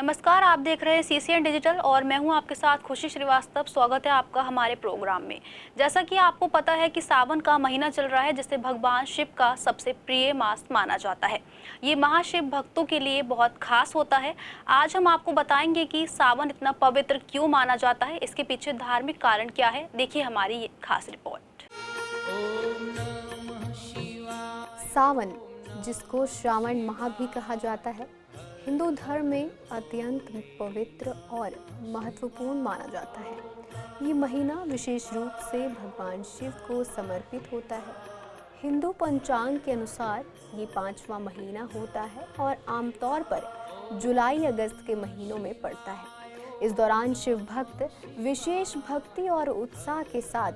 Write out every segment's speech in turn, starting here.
नमस्कार, आप देख रहे हैं सीसीएन डिजिटल और मैं हूं आपके साथ खुशी श्रीवास्तव। स्वागत है आपका हमारे प्रोग्राम में। जैसा कि आपको पता है कि सावन का महीना चल रहा है, जिसे भगवान शिव का सबसे प्रिय मास माना जाता है। ये महाशिव भक्तों के लिए बहुत खास होता है। आज हम आपको बताएंगे कि सावन इतना पवित्र क्यों माना जाता है, इसके पीछे धार्मिक कारण क्या है। देखिए हमारी ये खास रिपोर्ट। सावन, जिसको श्रावण माह भी कहा जाता है, हिंदू धर्म में अत्यंत पवित्र और महत्वपूर्ण माना जाता है। ये महीना विशेष रूप से भगवान शिव को समर्पित होता है। हिंदू पंचांग के अनुसार ये 5वां महीना होता है और आमतौर पर जुलाई अगस्त के महीनों में पड़ता है। इस दौरान शिव भक्त विशेष भक्ति और उत्साह के साथ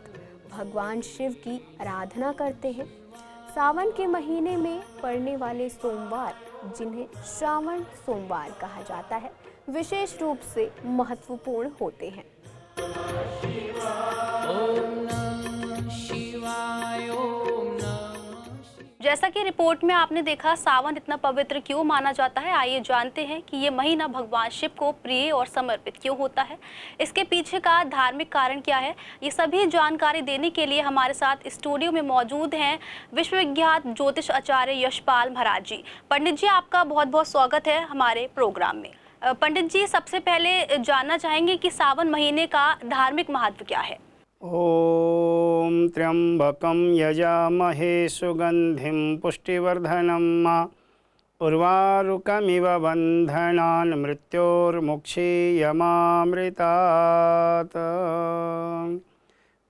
भगवान शिव की आराधना करते हैं। सावन के महीने में पड़ने वाले सोमवार, जिन्हें श्रावण सोमवार कहा जाता है, विशेष रूप से महत्वपूर्ण होते हैं। जैसा कि रिपोर्ट में आपने देखा, सावन इतना पवित्र क्यों माना जाता है। आइए जानते हैं कि ये महीना भगवान शिव को प्रिय और समर्पित क्यों होता है, इसके पीछे का धार्मिक कारण क्या है। ये सभी जानकारी देने के लिए हमारे साथ स्टूडियो में मौजूद हैं विश्वविख्यात ज्योतिष आचार्य यशपाल महाराज जी। पंडित जी, आपका बहुत बहुत स्वागत है हमारे प्रोग्राम में। पंडित जी, सबसे पहले जानना चाहेंगे कि सावन महीने का धार्मिक महत्व क्या है। ओम त्र्यंबकं यजामहे सुगंधिं पुष्टिवर्धनम् उर्वारुकमिव बन्धनान् मृत्योर्मुक्षीयमामृतात्।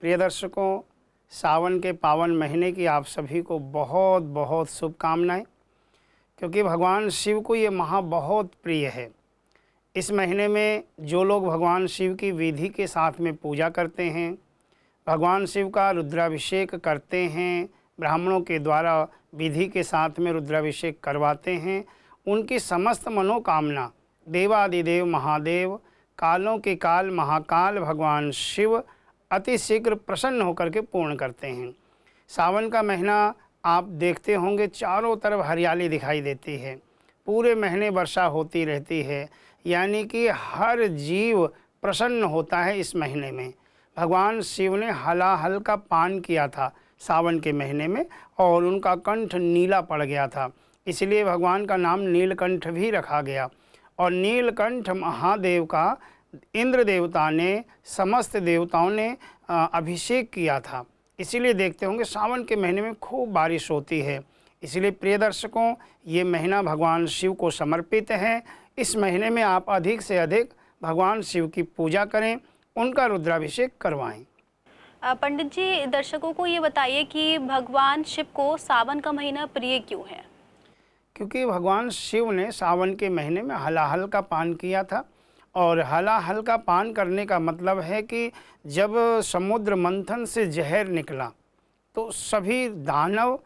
प्रिय दर्शकों, सावन के पावन महीने की आप सभी को बहुत बहुत शुभकामनाएं, क्योंकि भगवान शिव को ये माह बहुत प्रिय है। इस महीने में जो लोग भगवान शिव की विधि के साथ में पूजा करते हैं, भगवान शिव का रुद्राभिषेक करते हैं, ब्राह्मणों के द्वारा विधि के साथ में रुद्राभिषेक करवाते हैं, उनकी समस्त मनोकामना देवादिदेव महादेव, कालों के काल महाकाल भगवान शिव अति शीघ्र प्रसन्न होकर के पूर्ण करते हैं। सावन का महीना आप देखते होंगे, चारों तरफ हरियाली दिखाई देती है, पूरे महीने वर्षा होती रहती है, यानी कि हर जीव प्रसन्न होता है। इस महीने में भगवान शिव ने हलाहल का पान किया था सावन के महीने में, और उनका कंठ नीला पड़ गया था, इसलिए भगवान का नाम नीलकंठ भी रखा गया। और नीलकंठ महादेव का इंद्र देवता ने, समस्त देवताओं ने अभिषेक किया था। इसीलिए देखते होंगे सावन के महीने में खूब बारिश होती है। इसलिए प्रिय दर्शकों, ये महीना भगवान शिव को समर्पित है। इस महीने में आप अधिक से अधिक भगवान शिव की पूजा करें, उनका रुद्राभिषेक करवाएं। पंडित जी, दर्शकों को ये बताइए कि भगवान शिव को सावन का महीना प्रिय क्यों है। क्योंकि भगवान शिव ने सावन के महीने में हलाहल का पान किया था, और हलाहल का पान करने का मतलब है कि जब समुद्र मंथन से जहर निकला तो सभी दानव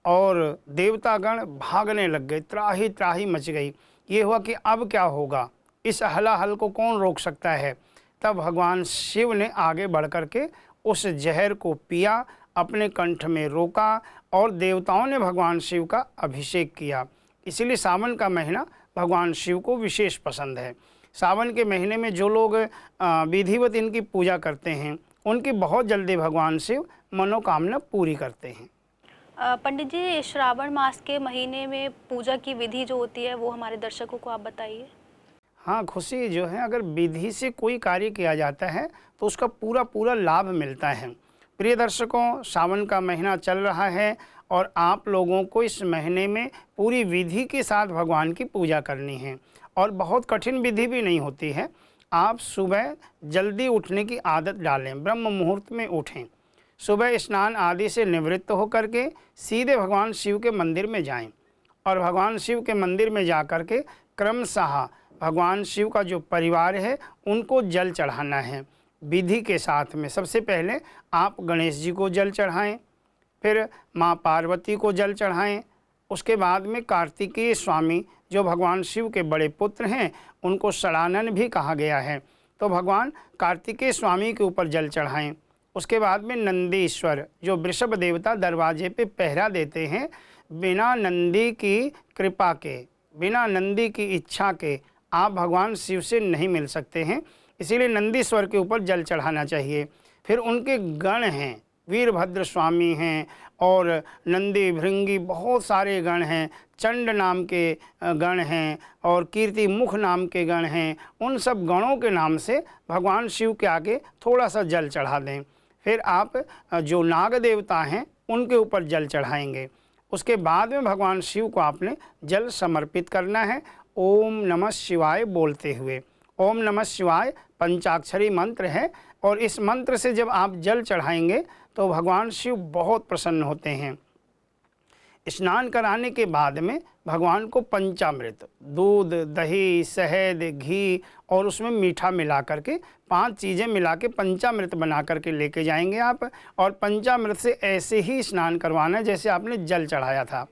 और देवतागण भागने लग गए, त्राही त्राही मच गई। ये हुआ कि अब क्या होगा, इस हलाहल को कौन रोक सकता है। तब भगवान शिव ने आगे बढ़ कर के उस जहर को पिया, अपने कंठ में रोका, और देवताओं ने भगवान शिव का अभिषेक किया। इसीलिए सावन का महीना भगवान शिव को विशेष पसंद है। सावन के महीने में जो लोग विधिवत इनकी पूजा करते हैं, उनकी बहुत जल्दी भगवान शिव मनोकामना पूरी करते हैं। पंडित जी, श्रावण मास के महीने में पूजा की विधि जो होती है, वो हमारे दर्शकों को आप बताइए। हाँ, खुशी जो है, अगर विधि से कोई कार्य किया जाता है तो उसका पूरा पूरा लाभ मिलता है। प्रिय दर्शकों, सावन का महीना चल रहा है और आप लोगों को इस महीने में पूरी विधि के साथ भगवान की पूजा करनी है, और बहुत कठिन विधि भी नहीं होती है। आप सुबह जल्दी उठने की आदत डालें, ब्रह्म मुहूर्त में उठें, सुबह स्नान आदि से निवृत्त होकर के सीधे भगवान शिव के मंदिर में जाएं, और भगवान शिव के मंदिर में जा कर के क्रमशः भगवान शिव का जो परिवार है उनको जल चढ़ाना है विधि के साथ में। सबसे पहले आप गणेश जी को जल चढ़ाएं, फिर माँ पार्वती को जल चढ़ाएं, उसके बाद में कार्तिकेय स्वामी जो भगवान शिव के बड़े पुत्र हैं, उनको षडानन भी कहा गया है, तो भगवान कार्तिकेय स्वामी के ऊपर जल चढ़ाएं। उसके बाद में नंदीश्वर जो वृषभ देवता दरवाजे पे पहरा देते हैं, बिना नंदी की कृपा के, बिना नंदी की इच्छा के आप भगवान शिव से नहीं मिल सकते हैं। इसीलिए नंदीश्वर के ऊपर जल चढ़ाना चाहिए। फिर उनके गण हैं, वीरभद्र स्वामी हैं और नंदी भृंगी बहुत सारे गण हैं, चंड नाम के गण हैं और कीर्ति मुख नाम के गण हैं। उन सब गणों के नाम से भगवान शिव के आगे थोड़ा सा जल चढ़ा दें। फिर आप जो नाग देवता हैं उनके ऊपर जल चढ़ाएंगे। उसके बाद में भगवान शिव को आपने जल समर्पित करना है ओम नमः शिवाय बोलते हुए। ओम नमः शिवाय पंचाक्षरी मंत्र है और इस मंत्र से जब आप जल चढ़ाएंगे तो भगवान शिव बहुत प्रसन्न होते हैं। स्नान कराने के बाद में भगवान को पंचामृत, दूध, दही, शहद, घी और उसमें मीठा मिला करके 5 चीज़ें मिला के पंचामृत बना करके लेके जाएंगे आप। और पंचामृत से ऐसे ही स्नान करवाना है जैसे आपने जल चढ़ाया था।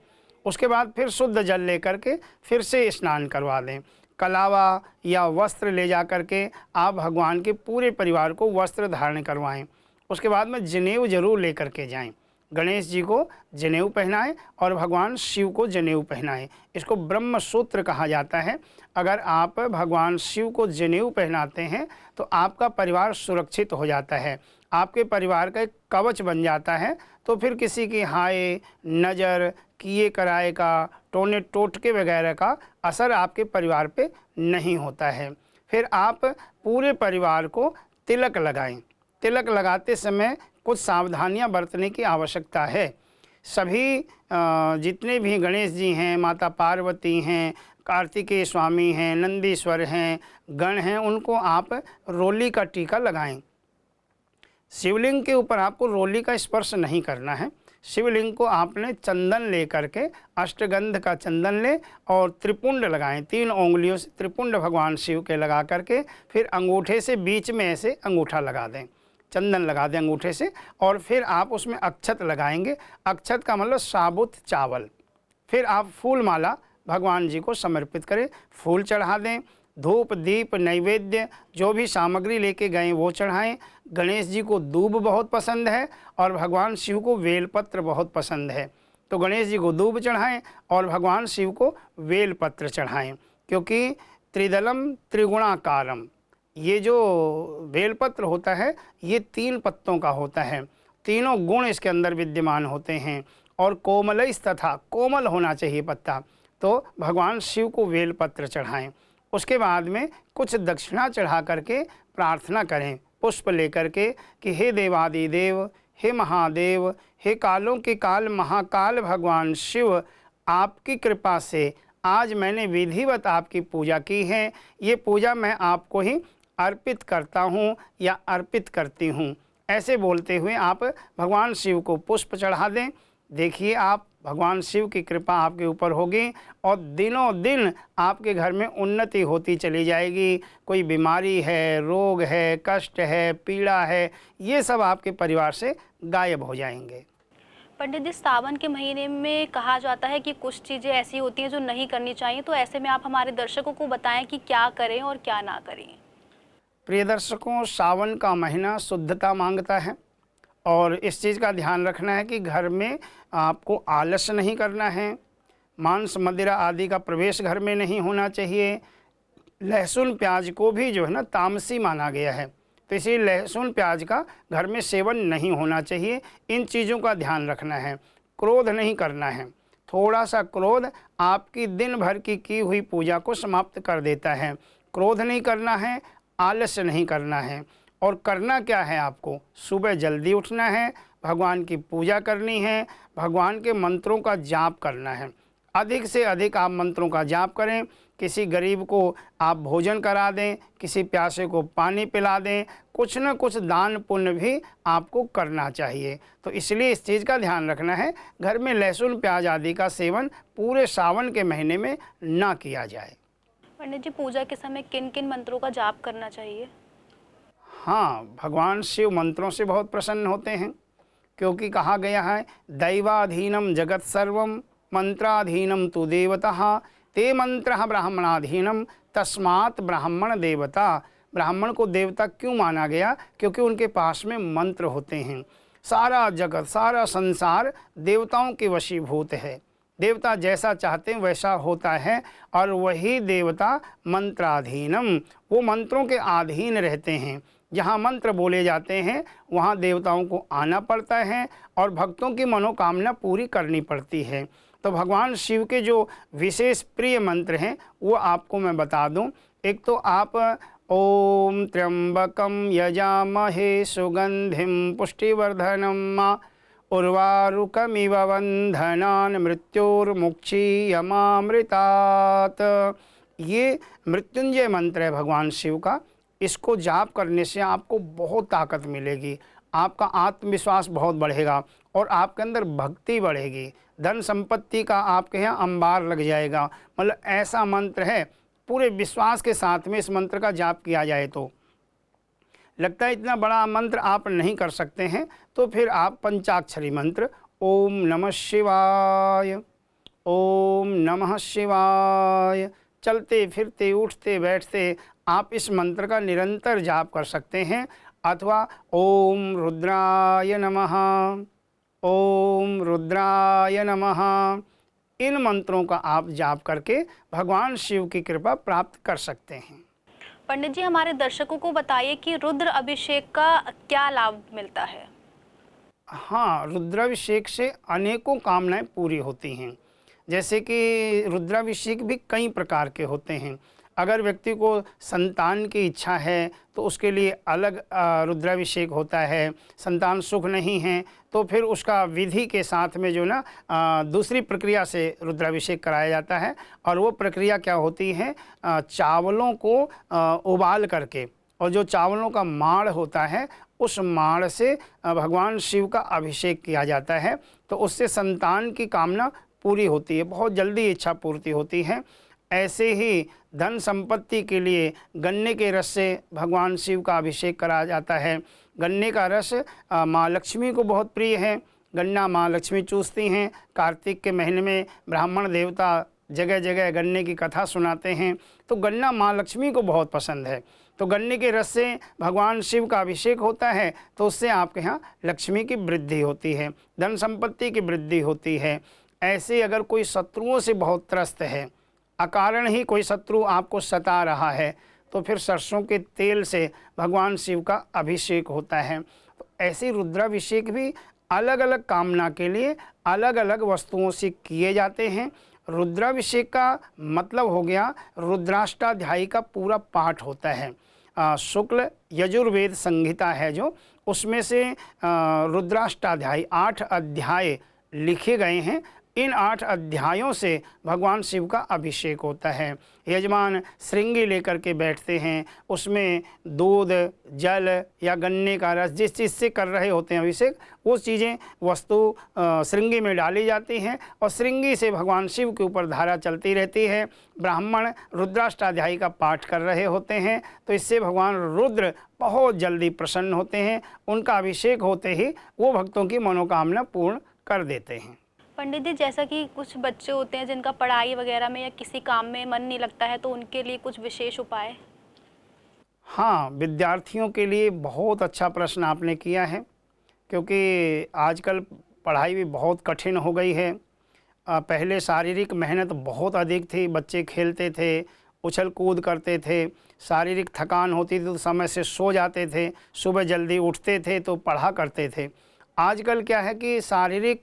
उसके बाद फिर शुद्ध जल लेकर के फिर से स्नान करवा दें। कलावा या वस्त्र ले जा करके आप भगवान के पूरे परिवार को वस्त्र धारण करवाएं। उसके बाद में जनेऊ जरूर लेकर के जाएं। गणेश जी को जनेऊ पहनाएं और भगवान शिव को जनेऊ पहनाएं। इसको ब्रह्म सूत्र कहा जाता है। अगर आप भगवान शिव को जनेऊ पहनाते हैं तो आपका परिवार सुरक्षित हो जाता है, आपके परिवार का एक कवच बन जाता है। तो फिर किसी की हाय, नज़र, किए कराए का, टोने टोटके वगैरह का असर आपके परिवार पे नहीं होता है। फिर आप पूरे परिवार को तिलक लगाएं। तिलक लगाते समय कुछ सावधानियां बरतने की आवश्यकता है। सभी जितने भी गणेश जी हैं, माता पार्वती हैं, कार्तिकेय स्वामी हैं, नंदीश्वर हैं, गण हैं, उनको आप रोली का टीका लगाएं। शिवलिंग के ऊपर आपको रोली का स्पर्श नहीं करना है। शिवलिंग को आपने चंदन ले करके, अष्टगंध का चंदन ले और त्रिपुंड लगाएं। 3 उंगलियों से त्रिपुंड भगवान शिव के लगा करके फिर अंगूठे से बीच में ऐसे अंगूठा लगा दें, चंदन लगा दें अंगूठे से। और फिर आप उसमें अक्षत लगाएंगे। अक्षत का मतलब साबुत चावल। फिर आप फूल माला भगवान जी को समर्पित करें, फूल चढ़ा दें। धूप, दीप, नैवेद्य जो भी सामग्री लेके गए वो चढ़ाएं। गणेश जी को दूब बहुत पसंद है और भगवान शिव को बेलपत्र बहुत पसंद है, तो गणेश जी को दूब चढ़ाएं और भगवान शिव को बेलपत्र चढ़ाएं। क्योंकि त्रिदलम त्रिगुणाकारम, ये जो बेलपत्र होता है ये 3 पत्तों का होता है, तीनों गुण इसके अंदर विद्यमान होते हैं। और कोमलइस तथा, कोमल होना चाहिए पत्ता, तो भगवान शिव को बेलपत्र चढ़ाएं। उसके बाद में कुछ दक्षिणा चढ़ा करके प्रार्थना करें, पुष्प लेकर के कि हे देवादिदेव, हे महादेव, हे कालों के काल महाकाल भगवान शिव, आपकी कृपा से आज मैंने विधिवत आपकी पूजा की है। ये पूजा मैं आपको ही अर्पित करता हूँ या अर्पित करती हूँ। ऐसे बोलते हुए आप भगवान शिव को पुष्प चढ़ा दें। देखिए आप भगवान शिव की कृपा आपके ऊपर होगी और दिनों दिन आपके घर में उन्नति होती चली जाएगी। कोई बीमारी है, रोग है, कष्ट है, पीड़ा है, ये सब आपके परिवार से गायब हो जाएंगे। पंडित जी, सावन के महीने में कहा जाता है कि कुछ चीज़ें ऐसी होती हैं जो नहीं करनी चाहिए, तो ऐसे में आप हमारे दर्शकों को बताएं कि क्या करें और क्या ना करें। प्रिय दर्शकों, सावन का महीना शुद्धता मांगता है और इस चीज़ का ध्यान रखना है कि घर में आपको आलस नहीं करना है। मांस, मदिरा आदि का प्रवेश घर में नहीं होना चाहिए। लहसुन प्याज को भी जो है ना तामसी माना गया है, तो इसी लहसुन प्याज का घर में सेवन नहीं होना चाहिए। इन चीज़ों का ध्यान रखना है। क्रोध नहीं करना है। थोड़ा सा क्रोध आपकी दिन भर की हुई पूजा को समाप्त कर देता है। क्रोध नहीं करना है, आलस्य नहीं करना है। और करना क्या है, आपको सुबह जल्दी उठना है, भगवान की पूजा करनी है, भगवान के मंत्रों का जाप करना है। अधिक से अधिक आप मंत्रों का जाप करें। किसी गरीब को आप भोजन करा दें, किसी प्यासे को पानी पिला दें, कुछ न कुछ दान पुण्य भी आपको करना चाहिए। तो इसलिए इस चीज़ का ध्यान रखना है, घर में लहसुन प्याज आदि का सेवन पूरे सावन के महीने में ना किया जाए। पंडित जी, पूजा के समय किन किन मंत्रों का जाप करना चाहिए? हाँ, भगवान शिव मंत्रों से बहुत प्रसन्न होते हैं, क्योंकि कहा गया है दैवाधीनम जगत सर्वम मंत्राधीनम तु देवता ते मंत्र ब्राह्मणाधीनम तस्मात् ब्राह्मण देवता। ब्राह्मण को देवता क्यों माना गया? क्योंकि उनके पास में मंत्र होते हैं। सारा जगत, सारा संसार देवताओं के वशीभूत है। देवता जैसा चाहते हैं वैसा होता है, और वही देवता मंत्राधीनम, वो मंत्रों के अधीन रहते हैं। जहाँ मंत्र बोले जाते हैं वहाँ देवताओं को आना पड़ता है और भक्तों की मनोकामना पूरी करनी पड़ती है। तो भगवान शिव के जो विशेष प्रिय मंत्र हैं वो आपको मैं बता दूं। एक तो आप ओम त्र्यंबकम यजामहे सुगंधिम पुष्टिवर्धनम उर्वारुकमिव बंधनान् मृत्योर्मुक्षीयमामृतात्, ये मृत्युंजय मंत्र है भगवान शिव का। इसको जाप करने से आपको बहुत ताकत मिलेगी, आपका आत्मविश्वास बहुत बढ़ेगा और आपके अंदर भक्ति बढ़ेगी, धन संपत्ति का आपके यहाँ अंबार लग जाएगा। मतलब ऐसा मंत्र है, पूरे विश्वास के साथ में इस मंत्र का जाप किया जाए तो लगता है इतना बड़ा मंत्र आप नहीं कर सकते हैं, तो फिर आप पंचाक्षरी मंत्र ओम नमः शिवाय, ओम नमः शिवाय, चलते फिरते उठते बैठते आप इस मंत्र का निरंतर जाप कर सकते हैं। अथवा ओम रुद्राय नमः, ओम रुद्राय नमः, इन मंत्रों का आप जाप करके भगवान शिव की कृपा प्राप्त कर सकते हैं। पंडित जी, हमारे दर्शकों को बताइए कि रुद्र अभिषेक का क्या लाभ मिलता है? हाँ, रुद्राभिषेक से अनेकों कामनाएं पूरी होती हैं। जैसे कि रुद्राभिषेक भी कई प्रकार के होते हैं। अगर व्यक्ति को संतान की इच्छा है तो उसके लिए अलग रुद्राभिषेक होता है। संतान सुख नहीं है तो फिर उसका विधि के साथ में जो ना दूसरी प्रक्रिया से रुद्राभिषेक कराया जाता है। और वो प्रक्रिया क्या होती है, चावलों को उबाल करके, और जो चावलों का माड़ होता है उस माड़ से भगवान शिव का अभिषेक किया जाता है। तो उससे संतान की कामना पूरी होती है, बहुत जल्दी इच्छा पूर्ति होती है। ऐसे ही धन संपत्ति के लिए गन्ने के रस से भगवान शिव का अभिषेक कराया जाता है। गन्ने का रस माँ लक्ष्मी को बहुत प्रिय है, गन्ना माँ लक्ष्मी चूसती हैं। कार्तिक के महीने में ब्राह्मण देवता जगह जगह गन्ने की कथा सुनाते हैं, तो गन्ना माँ लक्ष्मी को बहुत पसंद है। तो गन्ने के रस से भगवान शिव का अभिषेक होता है, तो उससे आपके यहाँ लक्ष्मी की वृद्धि होती है, धन संपत्ति की वृद्धि होती है। ऐसे अगर कोई शत्रुओं से बहुत त्रस्त है, अकारण ही कोई शत्रु आपको सता रहा है, तो फिर सरसों के तेल से भगवान शिव का अभिषेक होता है। तो ऐसे रुद्राभिषेक भी अलग अलग कामना के लिए अलग अलग वस्तुओं से किए जाते हैं। रुद्राभिषेक का मतलब हो गया रुद्राष्टाध्यायी का पूरा पाठ होता है। शुक्ल यजुर्वेद संहिता है जो, उसमें से रुद्राष्टाध्यायी 8 अध्याय लिखे गए हैं। इन 8 अध्यायों से भगवान शिव का अभिषेक होता है। यजमान श्रृंगी लेकर के बैठते हैं, उसमें दूध, जल या गन्ने का रस, जिस चीज़ से कर रहे होते हैं अभिषेक, वो चीज़ें वस्तु श्रृंगी में डाली जाती हैं और श्रृंगी से भगवान शिव के ऊपर धारा चलती रहती है। ब्राह्मण रुद्राष्टाध्यायी का पाठ कर रहे होते हैं, तो इससे भगवान रुद्र बहुत जल्दी प्रसन्न होते हैं। उनका अभिषेक होते ही वो भक्तों की मनोकामना पूर्ण कर देते हैं। पंडित जी, जैसा कि कुछ बच्चे होते हैं जिनका पढ़ाई वगैरह में या किसी काम में मन नहीं लगता है, तो उनके लिए कुछ विशेष उपाय? हाँ, विद्यार्थियों के लिए बहुत अच्छा प्रश्न आपने किया है, क्योंकि आजकल पढ़ाई भी बहुत कठिन हो गई है। पहले शारीरिक मेहनत बहुत अधिक थी, बच्चे खेलते थे, उछल कूद करते थे, शारीरिक थकान होती थी तो समय से सो जाते थे, सुबह जल्दी उठते थे तो पढ़ा करते थे। आजकल क्या है कि शारीरिक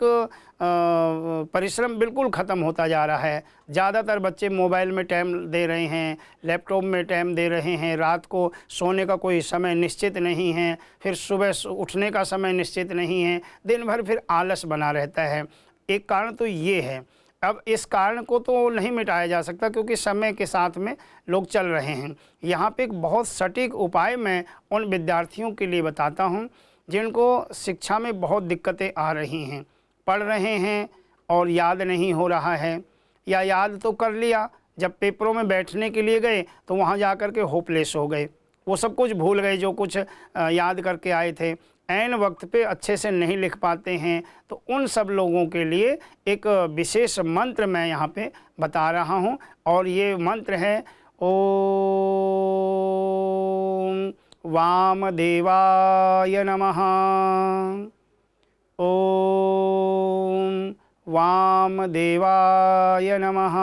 परिश्रम बिल्कुल ख़त्म होता जा रहा है। ज़्यादातर बच्चे मोबाइल में टाइम दे रहे हैं, लैपटॉप में टाइम दे रहे हैं, रात को सोने का कोई समय निश्चित नहीं है, फिर सुबह उठने का समय निश्चित नहीं है, दिन भर फिर आलस बना रहता है। एक कारण तो ये है। अब इस कारण को तो नहीं मिटाया जा सकता, क्योंकि समय के साथ में लोग चल रहे हैं। यहाँ पे एक बहुत सटीक उपाय मैं उन विद्यार्थियों के लिए बताता हूँ जिनको शिक्षा में बहुत दिक्कतें आ रही हैं, पढ़ रहे हैं और याद नहीं हो रहा है, या याद तो कर लिया, जब पेपरों में बैठने के लिए गए तो वहाँ जा कर के होपलेस हो गए, वो सब कुछ भूल गए जो कुछ याद करके आए थे, ऐन वक्त पे अच्छे से नहीं लिख पाते हैं। तो उन सब लोगों के लिए एक विशेष मंत्र मैं यहाँ पे बता रहा हूँ, और ये मंत्र है ओम वामदेवाय नमः, ओम वामदेवाय नमः।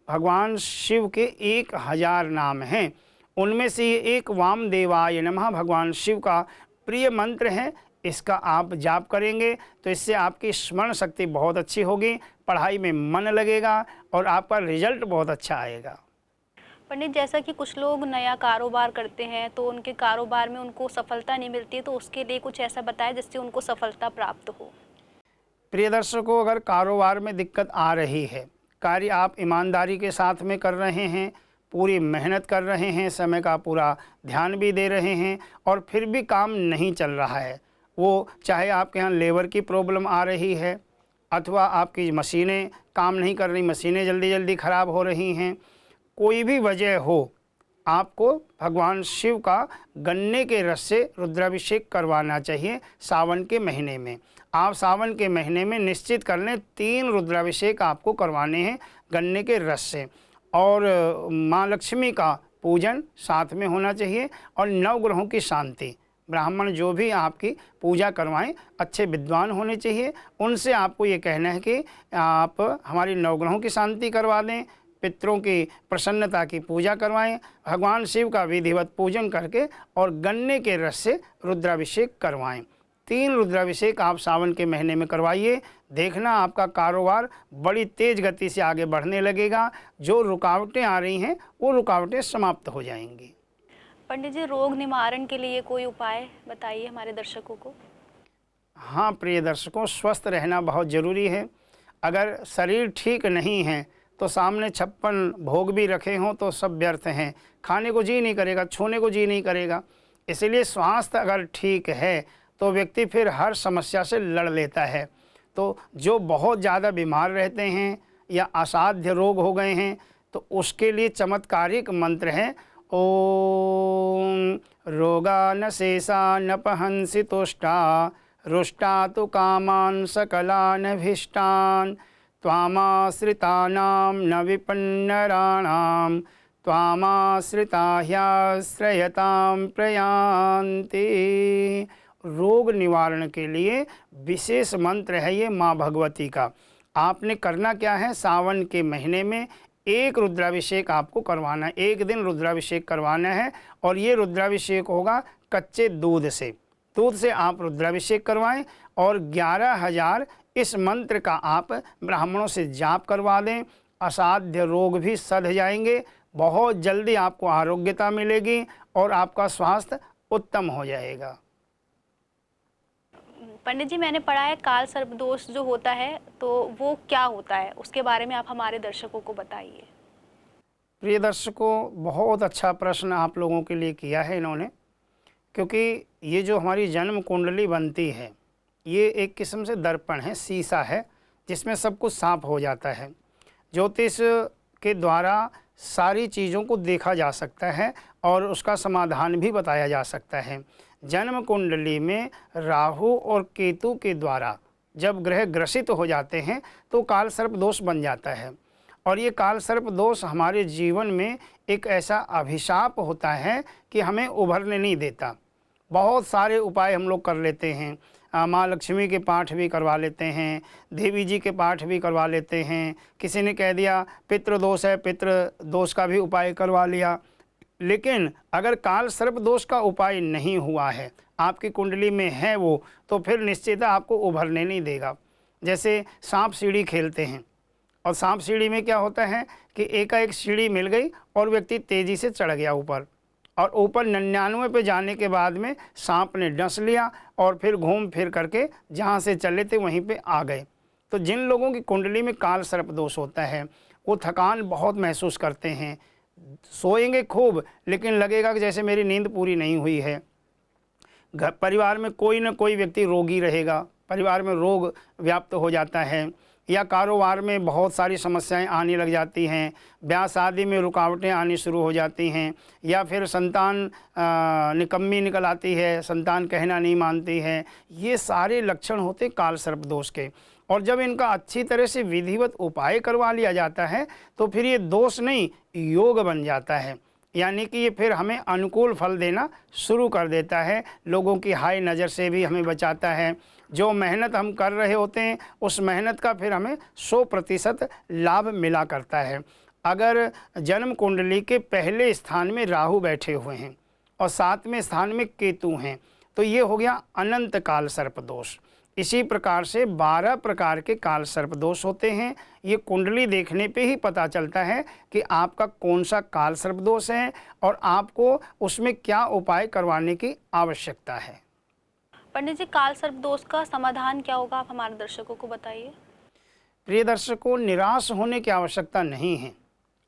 भगवान शिव के 1000 नाम हैं, उनमें से ये एक वामदेवाय नमः भगवान शिव का प्रिय मंत्र है। इसका आप जाप करेंगे तो इससे आपकी स्मरण शक्ति बहुत अच्छी होगी, पढ़ाई में मन लगेगा और आपका रिजल्ट बहुत अच्छा आएगा। पंडित, जैसा कि कुछ लोग नया कारोबार करते हैं तो उनके कारोबार में उनको सफलता नहीं मिलती है, तो उसके लिए कुछ ऐसा बताएं जिससे उनको सफलता प्राप्त हो। प्रिय दर्शकों, अगर कारोबार में दिक्कत आ रही है, कार्य आप ईमानदारी के साथ में कर रहे हैं, पूरी मेहनत कर रहे हैं, समय का पूरा ध्यान भी दे रहे हैं और फिर भी काम नहीं चल रहा है, वो चाहे आपके यहाँ लेबर की प्रॉब्लम आ रही है अथवा आपकी मशीनें काम नहीं कर रही, मशीनें जल्दी जल्दी ख़राब हो रही हैं, कोई भी वजह हो, आपको भगवान शिव का गन्ने के रस से रुद्राभिषेक करवाना चाहिए सावन के महीने में। आप सावन के महीने में निश्चित कर लें 3 रुद्राभिषेक आपको करवाने हैं गन्ने के रस से। और माँ लक्ष्मी का पूजन साथ में होना चाहिए और नवग्रहों की शांति। ब्राह्मण जो भी आपकी पूजा करवाएं अच्छे विद्वान होने चाहिए, उनसे आपको ये कहना है कि आप हमारी नवग्रहों की शांति करवा दें, पितरों की प्रसन्नता की पूजा करवाएं, भगवान शिव का विधिवत पूजन करके और गन्ने के रस से रुद्राभिषेक करवाएं। 3 रुद्राभिषेक आप सावन के महीने में करवाइए, देखना आपका कारोबार बड़ी तेज़ गति से आगे बढ़ने लगेगा। जो रुकावटें आ रही हैं वो रुकावटें समाप्त हो जाएंगी। पंडित जी, रोग निवारण के लिए कोई उपाय बताइए हमारे दर्शकों को। हाँ प्रिय दर्शकों, स्वस्थ रहना बहुत ज़रूरी है। अगर शरीर ठीक नहीं है तो सामने 56 भोग भी रखे हों तो सब व्यर्थ हैं, खाने को जी नहीं करेगा, छूने को जी नहीं करेगा। इसलिए स्वास्थ्य अगर ठीक है तो व्यक्ति फिर हर समस्या से लड़ लेता है। तो जो बहुत ज़्यादा बीमार रहते हैं या असाध्य रोग हो गए हैं तो उसके लिए चमत्कारिक मंत्र है, ओम रोगान शेषान पहंसि तुष्टा रुष्टा तो कामान सकलान भीष्टान त्वामाश्रितानां न विपन्नराणां त्वामाश्रिता ह्याश्रयतां प्रयान्ति। रोग निवारण के लिए विशेष मंत्र है ये माँ भगवती का। आपने करना क्या है, सावन के महीने में 1 रुद्राभिषेक आपको करवाना है, 1 दिन रुद्राभिषेक करवाना है और ये रुद्राभिषेक होगा कच्चे दूध से। दूध से आप रुद्राभिषेक करवाएं और 11,000 इस मंत्र का आप ब्राह्मणों से जाप करवा दें। असाध्य रोग भी सध जाएंगे, बहुत जल्दी आपको आरोग्यता मिलेगी और आपका स्वास्थ्य उत्तम हो जाएगा। पंडित जी, मैंने पढ़ा है काल सर्प दोष जो होता है तो वो क्या होता है, उसके बारे में आप हमारे दर्शकों को बताइए। प्रिय दर्शकों, बहुत अच्छा प्रश्न आप लोगों के लिए किया है इन्होंने, क्योंकि ये जो हमारी जन्म कुंडली बनती है ये एक किस्म से दर्पण है, शीशा है, जिसमें सब कुछ साफ हो जाता है। ज्योतिष के द्वारा सारी चीज़ों को देखा जा सकता है और उसका समाधान भी बताया जा सकता है। जन्म कुंडली में राहु और केतु के द्वारा जब ग्रह ग्रसित हो जाते हैं तो काल सर्प दोष बन जाता है और ये काल सर्प दोष हमारे जीवन में एक ऐसा अभिशाप होता है कि हमें उभरने नहीं देता। बहुत सारे उपाय हम लोग कर लेते हैं, माँ लक्ष्मी के पाठ भी करवा लेते हैं, देवी जी के पाठ भी करवा लेते हैं, किसी ने कह दिया पितृ दोष है, पितृ दोष का भी उपाय करवा लिया। लेकिन अगर काल सर्प दोष का उपाय नहीं हुआ है, आपकी कुंडली में है वो, तो फिर निश्चित आपको उभरने नहीं देगा। जैसे सांप सीढ़ी खेलते हैं और सांप सीढ़ी में क्या होता है कि एकाएक सीढ़ी मिल गई और व्यक्ति तेज़ी से चढ़ गया ऊपर, और ऊपर 99 पे जाने के बाद में सांप ने डस लिया और फिर घूम फिर करके जहाँ से चले थे वहीं पे आ गए। तो जिन लोगों की कुंडली में काल सर्प दोष होता है वो थकान बहुत महसूस करते हैं, सोएंगे खूब लेकिन लगेगा कि जैसे मेरी नींद पूरी नहीं हुई है। घर परिवार में कोई न कोई व्यक्ति रोगी रहेगा, परिवार में रोग व्याप्त हो जाता है, या कारोबार में बहुत सारी समस्याएं आने लग जाती हैं, ब्याह शादी में रुकावटें आनी शुरू हो जाती हैं, या फिर संतान निकम्मी निकल आती है, संतान कहना नहीं मानती है। ये सारे लक्षण होते काल सर्प दोष के। और जब इनका अच्छी तरह से विधिवत उपाय करवा लिया जाता है तो फिर ये दोष नहीं योग बन जाता है, यानी कि ये फिर हमें अनुकूल फल देना शुरू कर देता है। लोगों की हाय नज़र से भी हमें बचाता है, जो मेहनत हम कर रहे होते हैं उस मेहनत का फिर हमें 100% लाभ मिला करता है। अगर जन्म कुंडली के पहले स्थान में राहु बैठे हुए हैं और 7वें स्थान में केतु हैं तो ये हो गया अनंत काल सर्प दोष। इसी प्रकार से 12 प्रकार के काल सर्प दोष होते हैं। ये कुंडली देखने पे ही पता चलता है कि आपका कौन सा काल सर्प दोष है और आपको उसमें क्या उपाय करवाने की आवश्यकता है। पंडित जी, काल सर्प दोष का समाधान क्या होगा, आप हमारे दर्शकों को बताइए। प्रिय दर्शकों, निराश होने की आवश्यकता नहीं है।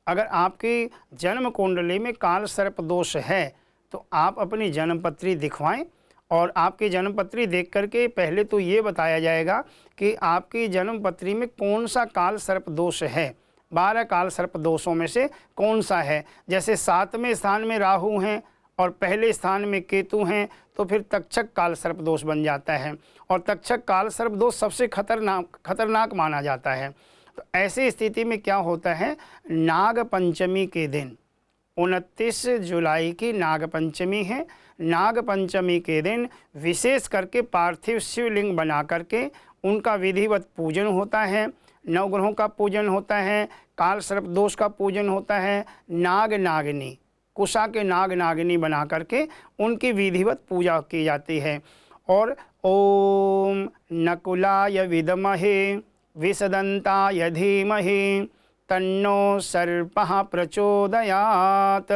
अगर आपकी जन्म कुंडली में काल सर्प दोष है तो आप अपनी जन्मपत्री दिखवाएं और आपकी जन्मपत्री देख करके पहले तो ये बताया जाएगा कि आपकी जन्मपत्री में कौन सा काल सर्प दोष है। 12 काल सर्प दोषों में से कौन सा है। जैसे 7वें स्थान में राहु हैं और पहले स्थान में केतु हैं तो फिर तक्षक काल सर्प दोष बन जाता है और तक्षक काल सर्प दोष सबसे खतरनाक माना जाता है। तो ऐसी स्थिति में क्या होता है, नाग पंचमी के दिन 29 जुलाई की नाग पंचमी है। नाग पंचमी के दिन विशेष करके पार्थिव शिवलिंग बना करके उनका विधिवत पूजन होता है, नवग्रहों का पूजन होता है, काल सर्प दोष का पूजन होता है। नाग नागिनी, कुशा के नाग नागिनी बना करके उनकी विधिवत पूजा की जाती है। और ओम नकुलाय विद्महे विषदंताय धीमहि तन्नो सर्पः प्रचोदयात्,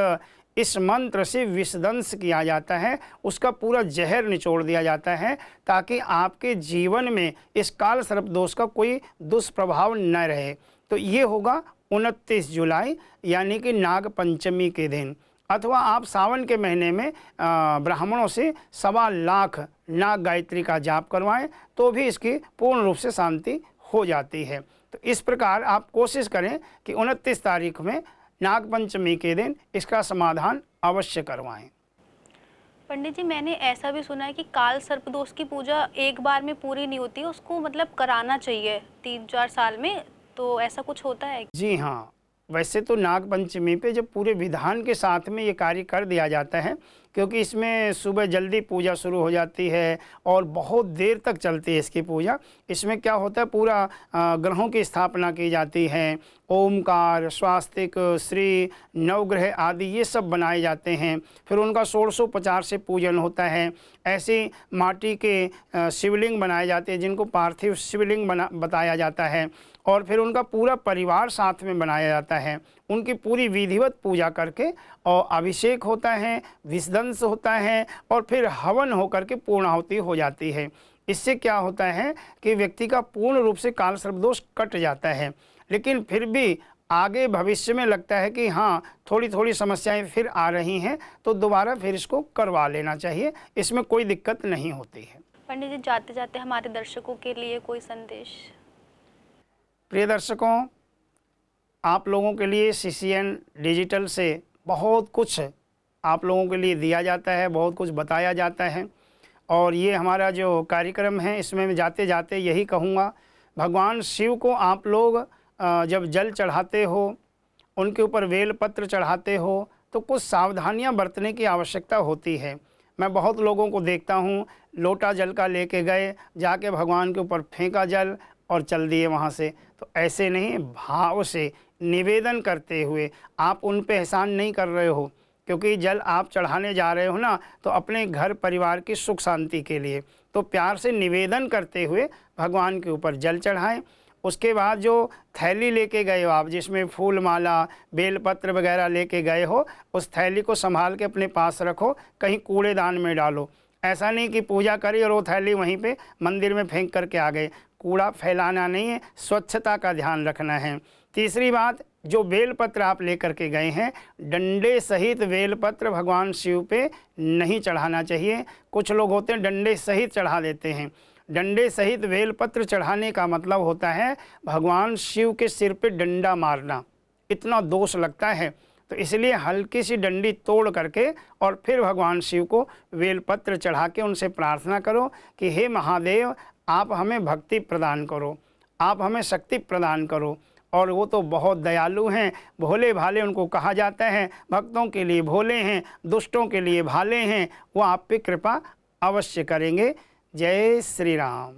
इस मंत्र से विषदंश किया जाता है, उसका पूरा जहर निचोड़ दिया जाता है ताकि आपके जीवन में इस काल सर्प दोष का कोई दुष्प्रभाव न रहे। तो ये होगा 29 जुलाई यानी कि नाग पंचमी के दिन। अथवा आप सावन के महीने में ब्राह्मणों से 1.25 लाख नाग गायत्री का जाप करवाएं तो भी इसकी पूर्ण रूप से शांति हो जाती है। तो इस प्रकार आप कोशिश करें कि 29 तारीख में नाग पंचमी के दिन इसका समाधान अवश्य करवाएं। पंडित जी, मैंने ऐसा भी सुना है कि काल सर्प दोष की पूजा एक बार में पूरी नहीं होती है, उसको मतलब कराना चाहिए 3-4 साल में, तो ऐसा कुछ होता है? जी हाँ, वैसे तो नाग पंचमी पे जब पूरे विधान के साथ में ये कार्य कर दिया जाता है, क्योंकि इसमें सुबह जल्दी पूजा शुरू हो जाती है और बहुत देर तक चलती है इसकी पूजा। इसमें क्या होता है, पूरा ग्रहों की स्थापना की जाती है, ओमकार, स्वास्तिक, श्री, नवग्रह आदि ये सब बनाए जाते हैं। फिर उनका 1650 से पूजन होता है। ऐसे माटी के शिवलिंग बनाए जाते हैं जिनको पार्थिव शिवलिंग बताया जाता है और फिर उनका पूरा परिवार साथ में बनाया जाता है। उनकी पूरी विधिवत पूजा करके और अभिषेक होता है, विषदंश होता है और फिर हवन होकर के पूर्णाहुति हो जाती है। इससे क्या होता है कि व्यक्ति का पूर्ण रूप से काल सर्प दोष कट जाता है। लेकिन फिर भी आगे भविष्य में लगता है कि हाँ थोड़ी थोड़ी समस्याएं फिर आ रही हैं तो दोबारा फिर इसको करवा लेना चाहिए, इसमें कोई दिक्कत नहीं होती है। पंडित जी, जाते जाते हमारे दर्शकों के लिए कोई संदेश? प्रिय दर्शकों, आप लोगों के लिए CCN डिजिटल से बहुत कुछ आप लोगों के लिए दिया जाता है, बहुत कुछ बताया जाता है। और ये हमारा जो कार्यक्रम है इसमें मैं जाते जाते यही कहूँगा, भगवान शिव को आप लोग जब जल चढ़ाते हो, उनके ऊपर बेल पत्र चढ़ाते हो तो कुछ सावधानियां बरतने की आवश्यकता होती है। मैं बहुत लोगों को देखता हूँ, लोटा जल का लेके गए, जाके भगवान के ऊपर फेंका जल और चल दिए वहाँ से। तो ऐसे नहीं, भाव से निवेदन करते हुए आप उन पे एहसान नहीं कर रहे हो, क्योंकि जल आप चढ़ाने जा रहे हो ना तो अपने घर परिवार की सुख शांति के लिए। तो प्यार से निवेदन करते हुए भगवान के ऊपर जल चढ़ाएं। उसके बाद जो थैली लेके गए हो आप, जिसमें फूल माला बेलपत्र वगैरह लेके गए हो, उस थैली को संभाल के अपने पास रखो, कहीं कूड़ेदान में डालो। ऐसा नहीं कि पूजा करी और वो थैली वहीं पे मंदिर में फेंक करके आ गए। कूड़ा फैलाना नहीं है, स्वच्छता का ध्यान रखना है। तीसरी बात, जो बेलपत्र आप लेकर के गए हैं, डंडे सहित बेलपत्र भगवान शिव पे नहीं चढ़ाना चाहिए। कुछ लोग होते हैं डंडे सहित चढ़ा देते हैं। डंडे सहित बेलपत्र चढ़ाने का मतलब होता है भगवान शिव के सिर पे डंडा मारना, इतना दोष लगता है। तो इसलिए हल्की सी डंडी तोड़ करके और फिर भगवान शिव को बेलपत्र चढ़ा के उनसे प्रार्थना करो कि हे महादेव, आप हमें भक्ति प्रदान करो, आप हमें शक्ति प्रदान करो। और वो तो बहुत दयालु हैं, भोले भाले उनको कहा जाता है। भक्तों के लिए भोले हैं, दुष्टों के लिए भाले हैं। वो आप पे कृपा अवश्य करेंगे। जय श्री राम।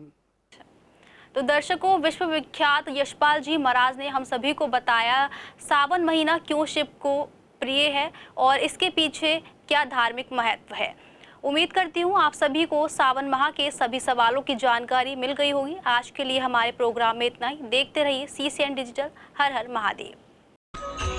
तो दर्शकों, विश्वविख्यात यशपाल जी महाराज ने हम सभी को बताया सावन महीना क्यों शिव को प्रिय है और इसके पीछे क्या धार्मिक महत्व है। उम्मीद करती हूँ आप सभी को सावन माह के सभी सवालों की जानकारी मिल गई होगी। आज के लिए हमारे प्रोग्राम में इतना ही। देखते रहिए CCN डिजिटल। हर हर महादेव।